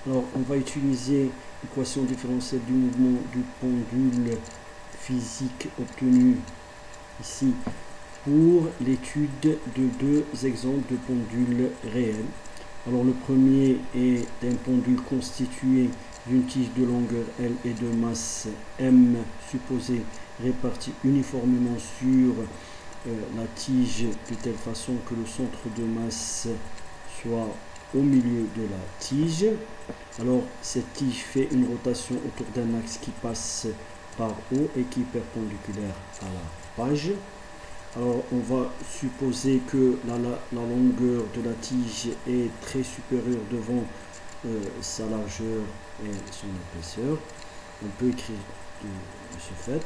Alors, on va utiliser l'équation différentielle du mouvement du pendule physique obtenue ici pour l'étude de deux exemples de pendules réels. Alors, le premier est d'un pendule constitué d'une tige de longueur L et de masse M supposée répartie uniformément sur la tige de telle façon que le centre de masse soit au milieu de la tige. Alors cette tige fait une rotation autour d'un axe qui passe par haut et qui est perpendiculaire à la page. Alors on va supposer que la longueur de la tige est très supérieure devant sa largeur et son épaisseur. On peut écrire de ce fait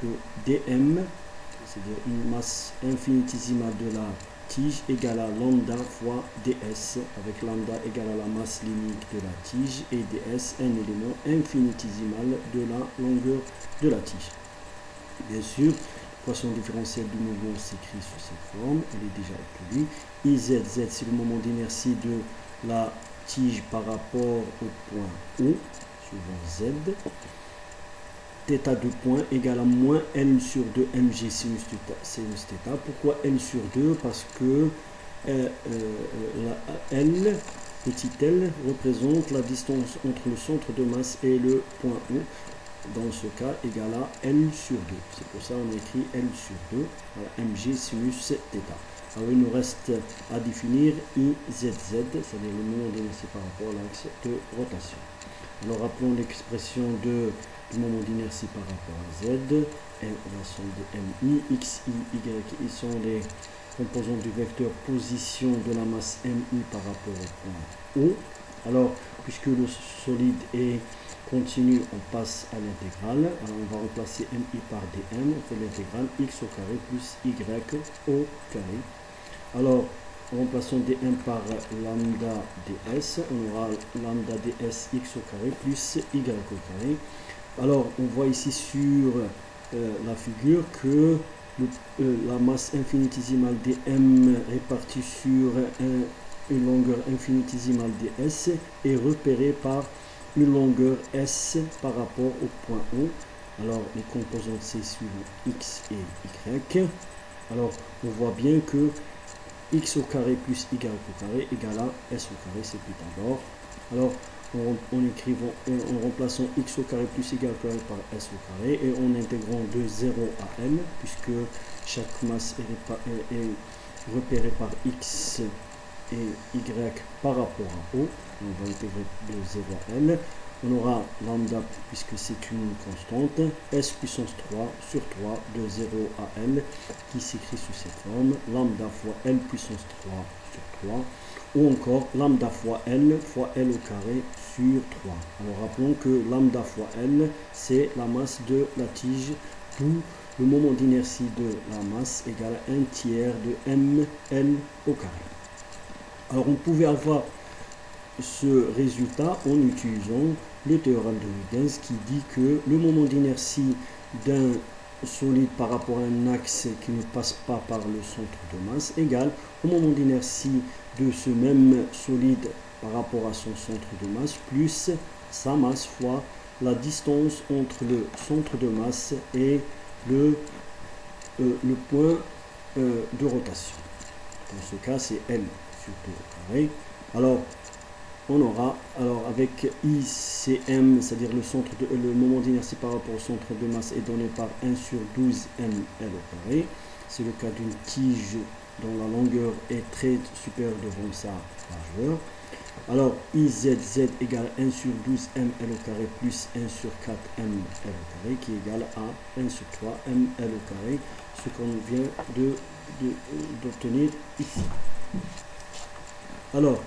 que dm, c'est-à-dire une masse infinitésimale de la tige égale à lambda fois ds, avec lambda égale à la masse limite de la tige et ds un élément infinitésimal de la longueur de la tige. Bien sûr, l'équation différentielle du mouvement s'écrit sous cette forme, elle est déjà obtenue. Izz, c'est le moment d'inertie de la tige par rapport au point O, suivant Z. Θ de point égale à moins L sur 2 mg sinus θ. Pourquoi L sur 2? Parce que la L, petit l, représente la distance entre le centre de masse et le point O. Dans ce cas, égale à L sur 2. C'est pour ça qu'on écrit L sur 2, voilà, mg sinus θ. Alors il nous reste à définir IZZ, c'est-à-dire le moment d'inertie par rapport à l'axe de rotation. Alors rappelons l'expression du moment d'inertie par rapport à Z, la somme de MI, X, I, Y, ils sont les composants du vecteur position de la masse MI par rapport au point O. Alors, puisque le solide est continu, on passe à l'intégrale. Alors on va remplacer MI par dm, on fait l'intégrale x au carré plus y au carré. Alors, remplaçons dm par lambda ds, on aura lambda ds x au carré plus y au carré. Alors, on voit ici sur la figure que la masse infinitésimale dm répartie sur une longueur infinitésimale ds est repérée par une longueur s par rapport au point O. Alors, les composantes c suivant x et y. Alors, on voit bien que x au carré plus y au carré égale à s au carré, c'est Pythagore. Alors, en remplaçant x au carré plus y au carré par s au carré et en intégrant de 0 à n, puisque chaque masse est repérée par x et y par rapport à O, on va intégrer de 0 à n, on aura lambda, puisque c'est une constante, s puissance 3 sur 3 de 0 à n, qui s'écrit sous cette forme, lambda fois l puissance 3 sur 3, ou encore lambda fois l au carré sur 3. Alors rappelons que lambda fois l, c'est la masse de la tige, d'où le moment d'inertie de la masse égale à 1 tiers de ml au carré. Alors on pouvait avoir ce résultat en utilisant le théorème de Huygens qui dit que le moment d'inertie d'un solide par rapport à un axe qui ne passe pas par le centre de masse égale au moment d'inertie de ce même solide par rapport à son centre de masse plus sa masse fois la distance entre le centre de masse et le point de rotation. Dans ce cas, c'est L sur 2 au carré. Alors, on aura, avec ICM, c'est-à-dire le moment d'inertie par rapport au centre de masse est donné par 1 sur 12 ml au carré. C'est le cas d'une tige dont la longueur est très supérieure devant sa largeur. Alors, IZZ égale 1 sur 12 ml au carré plus 1 sur 4 ml au carré qui est égal à 1 sur 3 ml au carré, ce qu'on vient d'obtenir ici. Alors,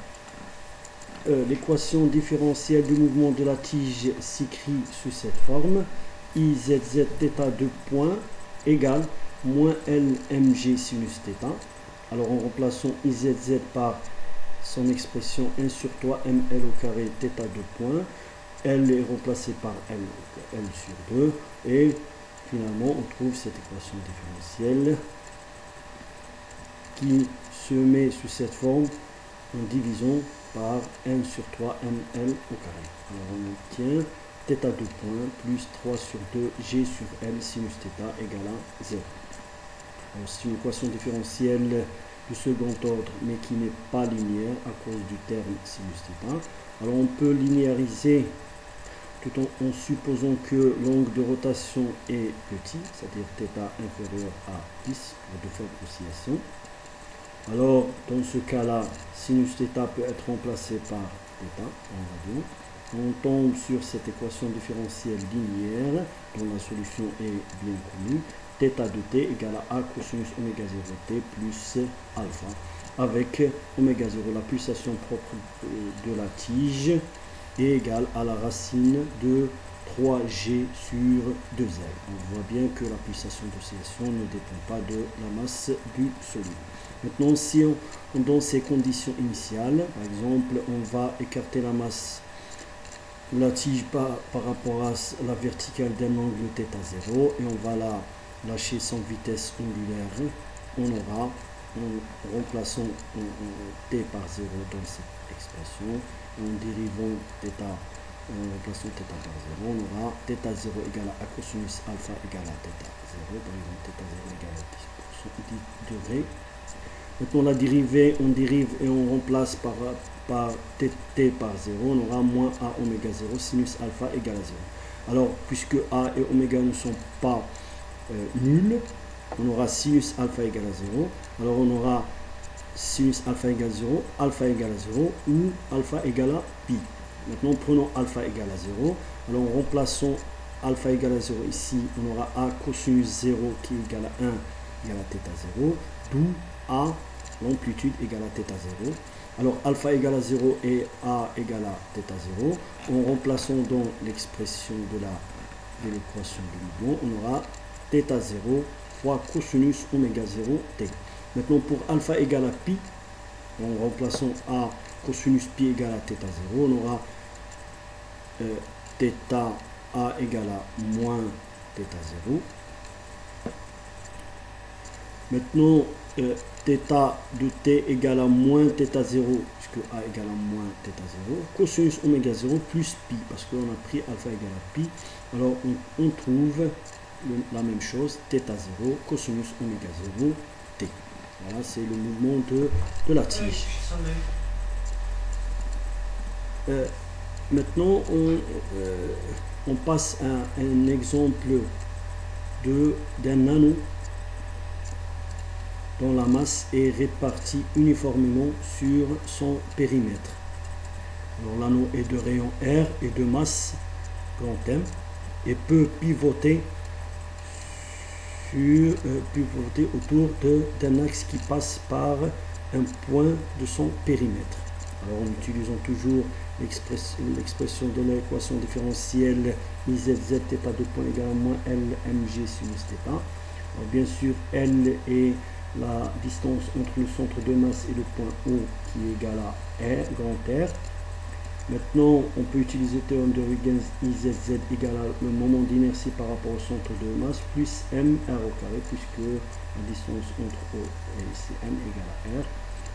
l'équation différentielle du mouvement de la tige s'écrit sous cette forme. IZZ θ de point égale moins LMG sinus θ. Alors en remplaçant IZZ par son expression 1 sur 3 ml au carré θ de point, L est remplacé par L sur 2 et finalement on trouve cette équation différentielle qui se met sous cette forme en divisant par n sur 3 ml au carré. Alors on obtient θ 2 points plus 3 sur 2 g sur L sinus θ égale à 0. Alors c'est une équation différentielle du second ordre mais qui n'est pas linéaire à cause du terme sinus θ. Alors on peut linéariser tout en supposant que l'angle de rotation est petit, c'est-à-dire θ inférieur à 10 pour de faibles oscillations. Alors dans ce cas-là, sinus θ peut être remplacé par θ en radian. On tombe sur cette équation différentielle linéaire dont la solution est bien connue. θ de t égale à a cosinus oméga 0 t plus alpha, avec oméga 0, la pulsation propre de la tige, est égale à la racine de 3g sur 2L. On voit bien que la pulsation d'oscillation ne dépend pas de la masse du solide. Maintenant, si on donne ces conditions initiales, par exemple, on va écarter la masse la tige par rapport à la verticale d'un angle θ0 et on va la lâcher sans vitesse angulaire. On aura, en remplaçant t par 0 dans cette expression, en dérivant θ, en remplaçant θ par 0, on aura θ0 égale à cosinus alpha égale à θ0, par exemple θ0 égale à 10 degrés. Maintenant la dérivée, on dérive et on remplace par t par 0, on aura moins a oméga 0 sinus alpha égale à 0. Alors puisque a et oméga ne sont pas nuls, on aura sinus alpha égale à 0. Alors on aura sinus alpha égale à 0, alpha égale à 0 ou alpha égale à pi. Maintenant prenons alpha égale à 0. Alors en remplaçant alpha égale à 0 ici, on aura a cosinus 0 qui est égal à 1 égale à θ0, d'où a l'amplitude égale à θ0. Alors alpha égale à 0 et a égale à θ0. En remplaçant dans l'expression de l'équation du mouvement, on aura θ0 fois cosinus oméga 0 t. Maintenant pour alpha égale à pi, en remplaçant a cosinus pi égale à θ0, on aura θ a égale à moins θ0. Maintenant θ de t égale à moins θ0, puisque a égale à moins θ0, cosinus oméga 0 plus pi, parce qu'on a pris alpha égale à pi. Alors on trouve la même chose, θ0 cosinus oméga 0 t. Voilà, c'est le mouvement de la tige. Maintenant, on passe à un exemple d'un anneau dont la masse est répartie uniformément sur son périmètre. Alors l'anneau est de rayon R et de masse grand M et peut pivoter autour d'un axe qui passe par un point de son périmètre. Alors en utilisant toujours l'expression de l'équation différentielle IZZ θ de point égal à moins LMG sinus θ. Alors bien sûr L est la distance entre le centre de masse et le point O qui est égal à R, grand R. Maintenant, on peut utiliser le théorème de Huygens IZZ égale à le moment d'inertie par rapport au centre de masse plus M R au carré, puisque la distance entre O et M égale à R.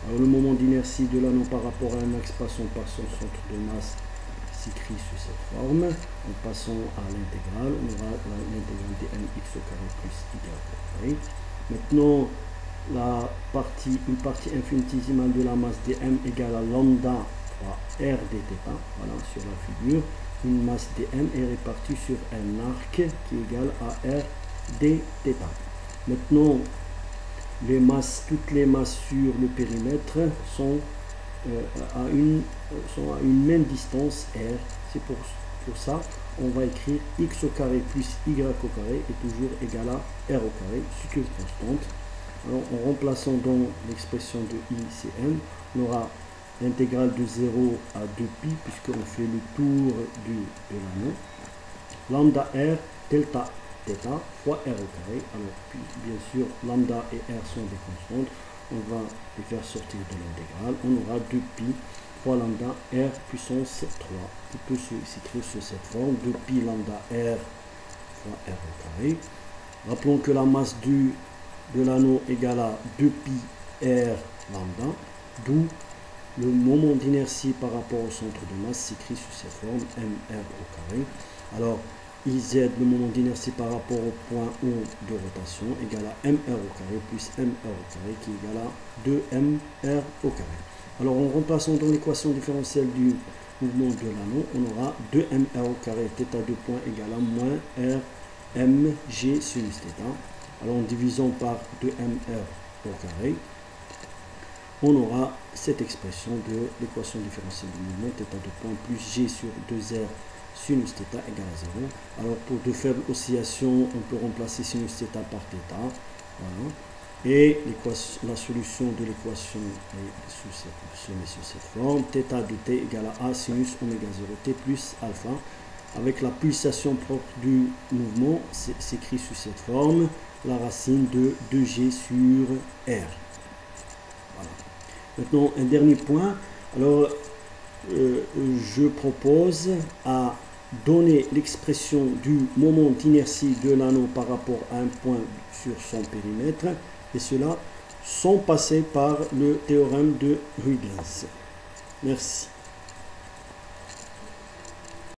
Alors le moment d'inertie de l'anneau par rapport à un axe passant par son centre de masse s'écrit sous cette forme. En passant à l'intégrale, on aura l'intégrale de mx au carré plus y au carré. Maintenant, une partie infinitésimale de la masse dm égale à lambda fois r dθ. Voilà, sur la figure, une masse dm est répartie sur un arc qui est égal à r dθ. Maintenant, toutes les masses sur le périmètre sont à une même distance r. C'est pour ça on va écrire x au carré plus y au carré est toujours égal à r au carré, ce qui est constante. Alors en remplaçant dans l'expression de i, c'est m, on aura l'intégrale de 0 à 2pi, puisqu'on fait le tour de l'anneau. Lambda r delta θ fois r au carré. Alors puis, bien sûr, lambda et r sont des constantes. On va les faire sortir de l'intégrale. On aura 2pi fois lambda r puissance 3. Il peut s'écrire sur cette forme, 2pi lambda r fois r au carré. Rappelons que la masse de l'anneau égale à 2pi r lambda, d'où le moment d'inertie par rapport au centre de masse s'écrit sous cette forme mr au carré. Alors, IZ, le moment d'inertie par rapport au point O de rotation, égale à mr au carré plus mr au carré qui est égal à 2mr au carré. Alors, en remplaçant dans l'équation différentielle du mouvement de l'anneau, on aura 2mr au carré θ de point égale à moins r mg sinus θ. Alors, en divisant par 2mr au carré, on aura cette expression de l'équation différentielle du mouvement θ de point plus g sur 2r sinus θ égale à 0. Alors pour de faibles oscillations, on peut remplacer sinus θ par θ. Voilà. Et la solution de l'équation est sous cette forme. θ de t égale à a sinus oméga 0 t plus alpha. Avec la pulsation propre du mouvement, s'écrit sous cette forme la racine de 2g sur r. Voilà. Maintenant, un dernier point. Alors, je propose à donner l'expression du moment d'inertie de l'anneau par rapport à un point sur son périmètre, et cela sans passer par le théorème de Huygens. Merci.